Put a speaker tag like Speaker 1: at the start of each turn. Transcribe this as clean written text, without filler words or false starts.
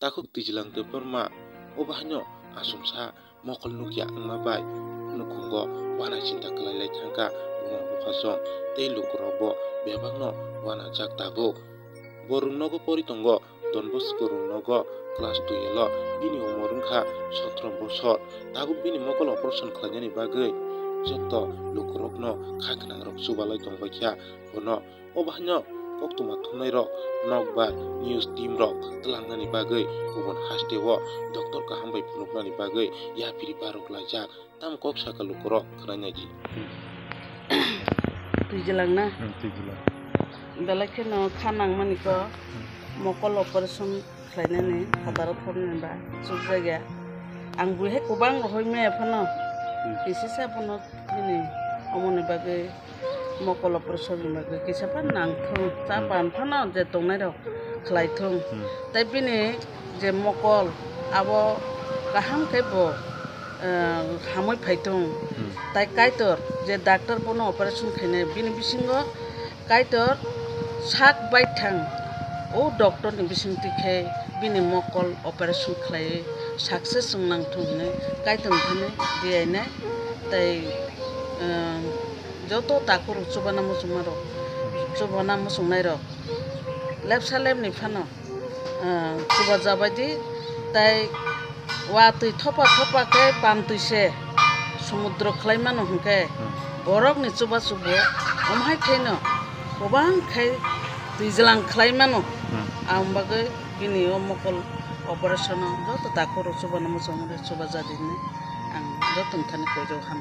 Speaker 1: takuk tijilang te perma obahnyo asumsa mokol nukya angma bai nukungo wana cinta kelalai thangka buma bukhasong tei lukurobo bebangno wana jak tabo borung nogo pori tongo Don Bosco nogo class 2 lo bini umur ungkha 17 bosor tabuk bini mokol operation khlainani bagui joto lukurokno khaknang rok subalai tongbai kha bono obahnyo koktuma thunai rok nokbar news team rok tlangnani bagui kubun hasteo doctor kahambai phunuknani bagui yapiri barok lajak tam kok saka lukurok khrainaji
Speaker 2: tuijelangna belai kheno khanang maniko mokol operation khlainani habarat phone ba sujjaga ang buhe kubang hoi me phano kisi sa phano bini omoni bagui mokol operation bagui kisa pan nang thung ta pan phano je tongnai rok khlai thung tai bini je mokol abo kaham kebo hamoi phaitung tai kaitor je doctor bono operation khaine bini bisingo kaitor sak bai thang o doctor ni bising tikhe bini mokol operation khlai success nang thungne kaiton thane diaina tai joto takur chubana musumnai ro lepsa lepni phano chuba jabadi tai wa tui thopa ke pam tuise সমুদ্র খাইমানো হুকে বরক নি চুবা চুবো আমহাই খাইনো গোবাং খাই দুইজলাং খাইমানো আমবাগে বিনি মকল অপারেশন যত তাকর চুবানো মুসমরে চুবা জাদিনে আং যতন থানে কইজো হাম